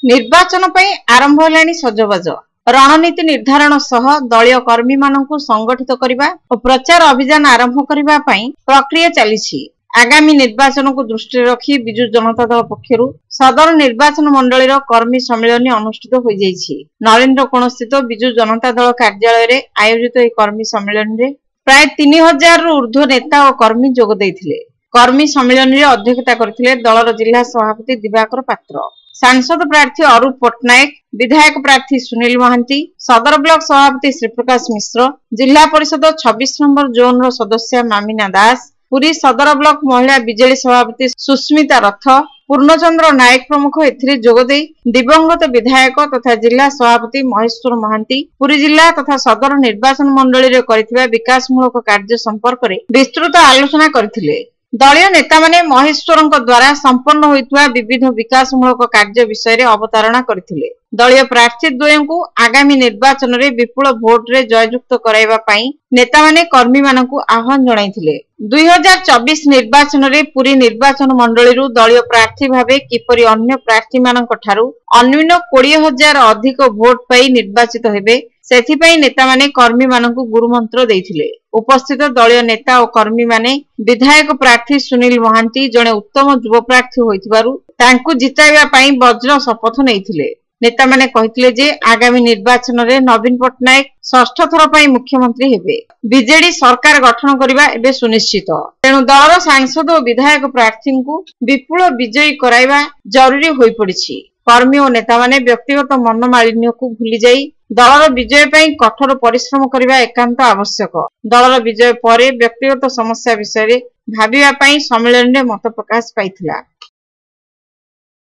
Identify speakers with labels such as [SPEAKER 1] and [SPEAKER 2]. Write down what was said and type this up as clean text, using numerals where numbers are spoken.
[SPEAKER 1] निर्वाचन पई आरंभ हेलानी सजबाज रणनीति निर्धारण सह दलीय कर्मी मानकु संगठित करबा और प्रचार अभियान आरंभ करबा पई प्रक्रिया चलीछि। आगामी निर्वाचन को दृष्टि रखी बिजु जनता दल पक्षरु सदर निर्वाचन मंडलीर कर्मी सम्मेलन अनुष्ठित हो जाइछि। नरेंद्र कोण स्थित बिजु जनता दल कार्यालय रे आयोजित ए कर्मी सम्मेलन रे प्राय 3000 रु ऊर्ध्व नेता और कर्मी जोग दैथिले। कर्मी सम्मेलन रे अध्यक्षता करथिले दलर जिला सभापति दिवाकर पात्र, सांसद प्रार्थी अरूप पट्टनायक, विधायक प्रार्थी सुनील महांती, सदर ब्लॉक सभापति श्रीप्रकाश मिश्र, जिला परिषद 26 नंबर जोन रो सदस्य मामिना दास, पुरी सदर ब्लॉक महिला बीजेडी सभापति सुस्मिता रथ, पूर्णचंद्र नायक प्रमुख एथिरे जोगदे दिवंगत विधायक तथा जिला सभापति महेश्वर महांती पुरी जिला तथा सदर निर्वाचन मंडली रे करिथिबा विकासमूलक कार्य संपर्क रे विस्तृत आलोचना करथिले। दलीय नेता माने महेश्वरଙ୍କ द्वारा संपन्न होइतबा विविध विकासमूलक कार्य विषय रे अवतारणा करथिले। दलीय प्रार्थी द्वयंकु आगामी निर्वाचन रे विपुल भोट रे जययुक्त कराइबा पई नेता माने कर्मी मानकु आह्वान जणाइथिले। 2024 निर्वाचन रे पुरी निर्वाचन मंडली रु दलीय प्रार्थी भाबे किपरि अन्य प्रार्थी मानक ठारू अन्यून 20,000 अधिक भोट पाई निर्वाचित हेबे सेथिपई नेता माने कर्मी मानकु गुरुमंत्र देइथिले। उपस्थित दलीय नेता और कर्मी माने विधायक प्रार्थी सुनील महांती जणे उत्तम युव प्रार्थी होइथिबारु तांकु जिताइबा पई वज्र शपथ नेइथिले। नेता माने कहिथिले जे आगामी निर्वाचन रे नवीन पट्टनायक षष्ठ थर पई मुख्यमंत्री हेबे। बीजेडी सरकार गठन करबा एबे सुनिश्चित, तेणु दलर सांसद और विधायक प्रार्थी को विपुल विजयी कराइबा जरूरी होई पड़िछि। कर्मी और नेता माने व्यक्तिगत मनमालिन्य को भूली जाई दलर विजय पई कठोर परिश्रम करबा एकांत आवश्यक। दलर विजय परे व्यक्तिगत समस्या विषय रे भाबिबा पई सम्मेलन रे मत प्रकाश पाइथिला।